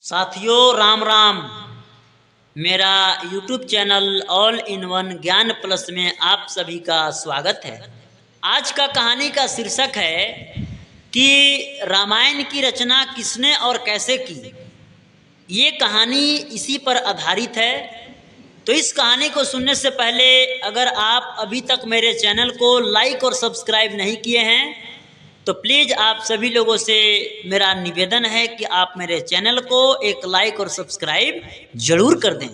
साथियों राम राम। मेरा YouTube channel all in one ज्ञान प्लस में आप सभी का स्वागत है। आज का कहानी का शीर्षक है कि रामायण की रचना किसने और कैसे की। ये कहानी इसी पर आधारित है। तो इस कहानी को सुनने से पहले अगर आप अभी तक मेरे चैनल को लाइक और सब्सक्राइब नहीं किए हैं तो प्लीज़ आप सभी लोगों से मेरा निवेदन है कि आप मेरे चैनल को एक लाइक और सब्सक्राइब जरूर कर दें।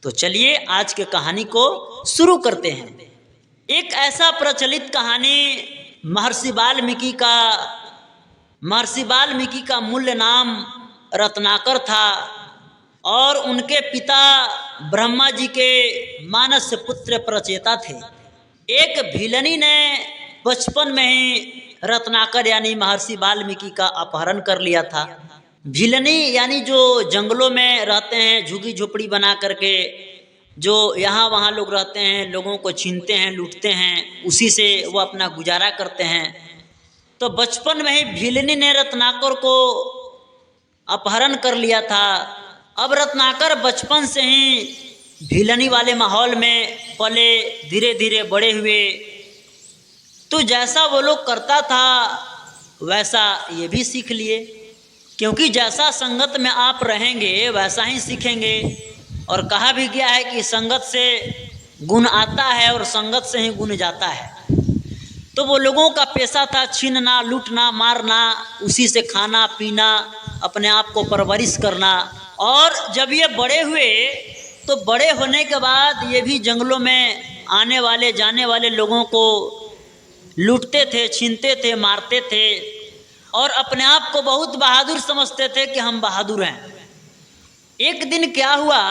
तो चलिए आज के कहानी को शुरू करते हैं। एक ऐसा प्रचलित कहानी महर्षि वाल्मीकि का मूल नाम रत्नाकर था और उनके पिता ब्रह्मा जी के मानस पुत्र प्रचेता थे। एक भिलनी ने बचपन में ही रत्नाकर यानी महर्षि वाल्मीकि का अपहरण कर लिया था। भिलनी यानी जो जंगलों में रहते हैं, झुग्गी झोपड़ी बना करके जो यहाँ वहाँ लोग रहते हैं, लोगों को छीनते हैं, लूटते हैं, उसी से वो अपना गुजारा करते हैं। तो बचपन में ही भिलनी ने रत्नाकर को अपहरण कर लिया था। अब रत्नाकर बचपन से ही भिलनी वाले माहौल में पले, धीरे धीरे बड़े हुए। तो जैसा वो लोग करता था वैसा ये भी सीख लिए, क्योंकि जैसा संगत में आप रहेंगे वैसा ही सीखेंगे। और कहा भी गया है कि संगत से गुण आता है और संगत से ही गुण जाता है। तो वो लोगों का पेशा था छीनना, लूटना, मारना, उसी से खाना पीना, अपने आप को परवरिश करना। और जब ये बड़े हुए तो बड़े होने के बाद ये भी जंगलों में आने वाले जाने वाले लोगों को लूटते थे, छीनते थे, मारते थे और अपने आप को बहुत बहादुर समझते थे कि हम बहादुर हैं। एक दिन क्या हुआ,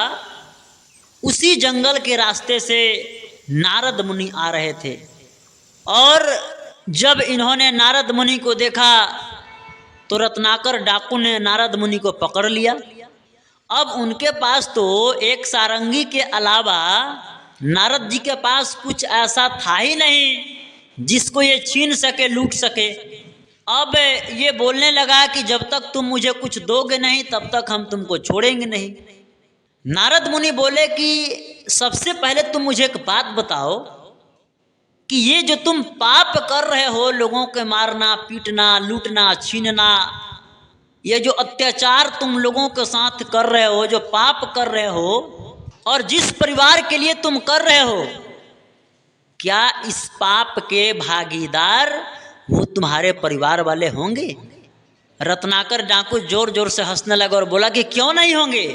उसी जंगल के रास्ते से नारद मुनि आ रहे थे और जब इन्होंने नारद मुनि को देखा तो रत्नाकर डाकू ने नारद मुनि को पकड़ लिया। अब उनके पास तो एक सारंगी के अलावा नारद जी के पास कुछ ऐसा था ही नहीं जिसको ये छीन सके, लूट सके। अब ये बोलने लगा कि जब तक तुम मुझे कुछ दोगे नहीं तब तक हम तुमको छोड़ेंगे नहीं। नारद मुनि बोले कि सबसे पहले तुम मुझे एक बात बताओ कि ये जो तुम पाप कर रहे हो, लोगों के मारना, पीटना, लूटना, छीनना, ये जो अत्याचार तुम लोगों के साथ कर रहे हो, जो पाप कर रहे हो और जिस परिवार के लिए तुम कर रहे हो, क्या इस पाप के भागीदार वो तुम्हारे परिवार वाले होंगे? रत्नाकर डाकू जोर जोर से हंसने लगा और बोला कि क्यों नहीं होंगे,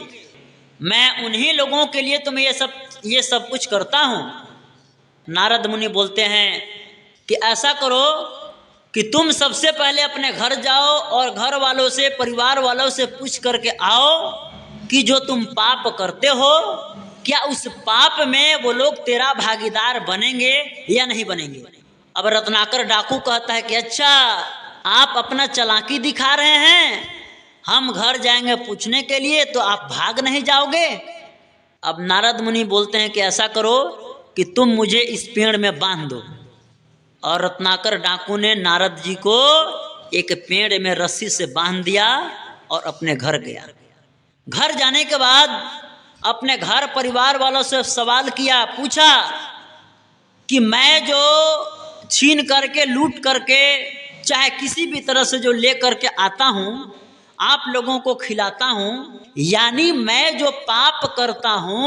मैं उन्हीं लोगों के लिए तुम ये सब कुछ करता हूँ। नारद मुनि बोलते हैं कि ऐसा करो कि तुम सबसे पहले अपने घर जाओ और घर वालों से, परिवार वालों से पूछ करके आओ कि जो तुम पाप करते हो क्या उस पाप में वो लोग तेरा भागीदार बनेंगे या नहीं बनेंगे। अब रत्नाकर डाकू कहता है कि अच्छा, आप अपना चालाकी दिखा रहे हैं, हम घर जाएंगे पूछने के लिए तो आप भाग नहीं जाओगे। अब नारद मुनि बोलते हैं कि ऐसा करो कि तुम मुझे इस पेड़ में बांध दो। और रत्नाकर डाकू ने नारद जी को एक पेड़ में रस्सी से बांध दिया और अपने घर गया। घर जाने के बाद अपने घर परिवार वालों से सवाल किया, पूछा कि मैं जो छीन करके, लूट करके, चाहे किसी भी तरह से जो ले करके आता हूँ, आप लोगों को खिलाता हूँ, यानी मैं जो पाप करता हूँ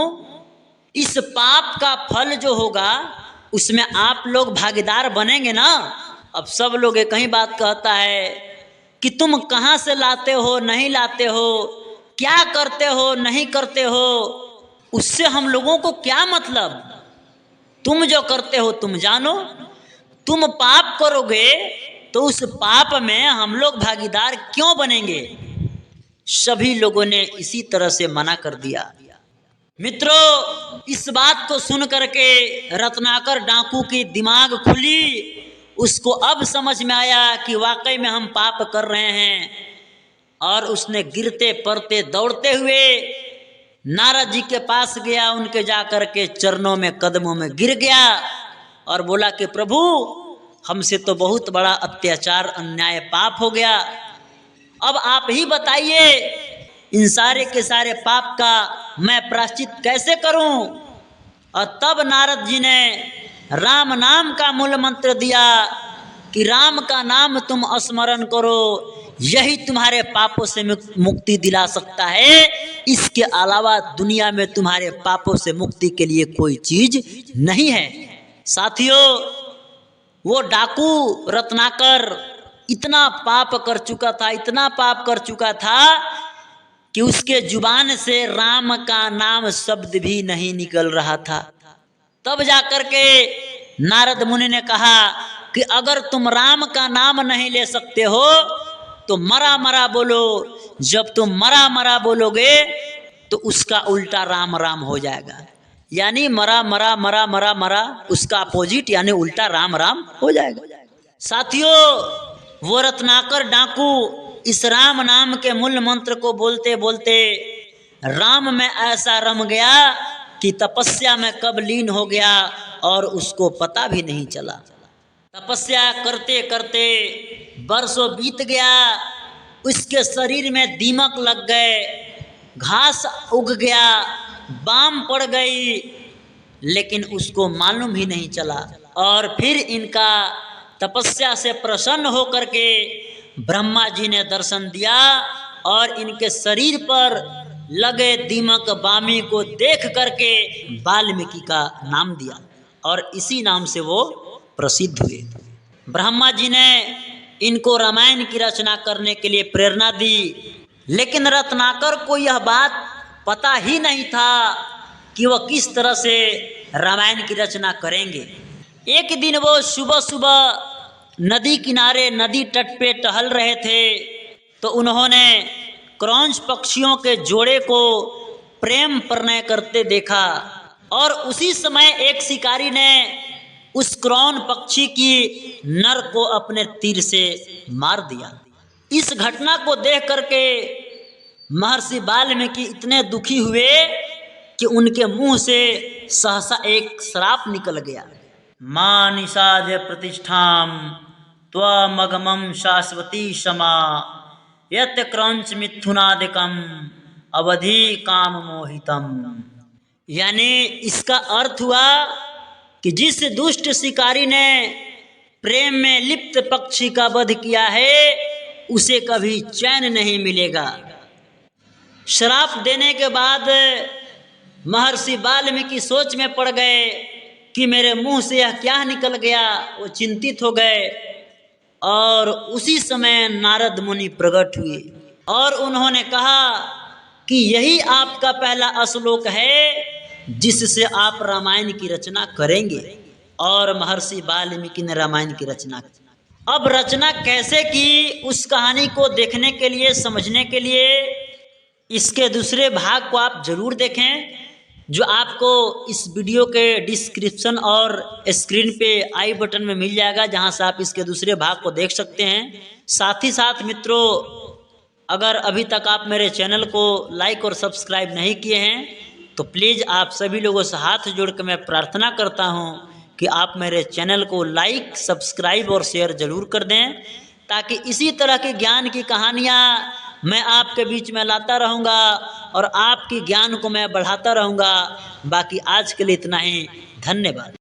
इस पाप का फल जो होगा उसमें आप लोग भागीदार बनेंगे ना। अब सब लोग एक ही बात कहता है कि तुम कहाँ से लाते हो, नहीं लाते हो, क्या करते हो, नहीं करते हो, उससे हम लोगों को क्या मतलब। तुम जो करते हो तुम जानो, तुम पाप करोगे तो उस पाप में हम लोग भागीदार क्यों बनेंगे। सभी लोगों ने इसी तरह से मना कर दिया। मित्रों, इस बात को सुन करके रत्नाकर डाकू की दिमाग खुली। उसको अब समझ में आया कि वाकई में हम पाप कर रहे हैं। और उसने गिरते पड़ते दौड़ते हुए नारद जी के पास गया, उनके जाकर के चरणों में, कदमों में गिर गया और बोला कि प्रभु, हमसे तो बहुत बड़ा अत्याचार, अन्याय, पाप हो गया। अब आप ही बताइए इन सारे के सारे पाप का मैं प्रायश्चित कैसे करूं? और तब नारद जी ने राम नाम का मूल मंत्र दिया कि राम का नाम तुम स्मरण करो, यही तुम्हारे पापों से मुक्ति दिला सकता है। इसके अलावा दुनिया में तुम्हारे पापों से मुक्ति के लिए कोई चीज नहीं है। साथियों, वो डाकू रत्नाकर इतना पाप कर चुका था, इतना पाप कर चुका था कि उसके जुबान से राम का नाम शब्द भी नहीं निकल रहा था। तब जाकर के नारद मुनि ने कहा कि अगर तुम राम का नाम नहीं ले सकते हो तो मरा मरा बोलो। जब तुम मरा मरा बोलोगे तो उसका उल्टा राम राम हो जाएगा, यानी मरा मरा मरा मरा मरा उसका अपोजिट यानी उल्टा राम राम हो जाएगा। साथियों, वो रत्नाकर डाकू इस राम नाम के मूल मंत्र को बोलते बोलते राम में ऐसा रम गया कि तपस्या में कब लीन हो गया और उसको पता भी नहीं चला। तपस्या करते करते बरसों बीत गया, उसके शरीर में दीमक लग गए, घास उग गया, बाम पड़ गई, लेकिन उसको मालूम ही नहीं चला। और फिर इनका तपस्या से प्रसन्न होकर के ब्रह्मा जी ने दर्शन दिया और इनके शरीर पर लगे दीमक बामी को देख करके वाल्मीकि का नाम दिया और इसी नाम से वो प्रसिद्ध हुए। ब्रह्मा जी ने इनको रामायण की रचना करने के लिए प्रेरणा दी, लेकिन रत्नाकर को यह बात पता ही नहीं था कि वह किस तरह से रामायण की रचना करेंगे। एक दिन वो सुबह सुबह नदी किनारे नदी तट पे टहल रहे थे तो उन्होंने क्रौंच पक्षियों के जोड़े को प्रेम प्रणय करते देखा और उसी समय एक शिकारी ने उस क्रौंच पक्षी की नर को अपने तीर से मार दिया। इस घटना को देख करके महर्षि वाल्मीकि इतने दुखी हुए कि उनके मुंह से सहसा एक श्राप निकल गया। मां निषाद प्रतिष्ठाम त्वमगमं शाश्वती क्षमा यत क्रौंच मिथुनादिकम अवधि काम मोहितम। यानी इसका अर्थ हुआ कि जिस दुष्ट शिकारी ने प्रेम में लिप्त पक्षी का वध किया है उसे कभी चैन नहीं मिलेगा। श्राप देने के बाद महर्षि वाल्मीकि सोच में पड़ गए कि मेरे मुंह से यह क्या निकल गया। वो चिंतित हो गए और उसी समय नारद मुनि प्रकट हुए और उन्होंने कहा कि यही आपका पहला श्लोक है जिससे आप रामायण की रचना करेंगे। और महर्षि वाल्मीकि ने रामायण की रचना की। अब रचना कैसे की, उस कहानी को देखने के लिए, समझने के लिए इसके दूसरे भाग को आप जरूर देखें, जो आपको इस वीडियो के डिस्क्रिप्शन और स्क्रीन पे आई बटन में मिल जाएगा, जहां से आप इसके दूसरे भाग को देख सकते हैं। साथ ही साथ मित्रों, अगर अभी तक आप मेरे चैनल को लाइक और सब्सक्राइब नहीं किए हैं तो प्लीज़ आप सभी लोगों से हाथ जोड़ कर मैं प्रार्थना करता हूं कि आप मेरे चैनल को लाइक, सब्सक्राइब और शेयर ज़रूर कर दें, ताकि इसी तरह की ज्ञान की कहानियाँ मैं आपके बीच में लाता रहूँगा और आपकी ज्ञान को मैं बढ़ाता रहूँगा। बाकी आज के लिए इतना ही, धन्यवाद।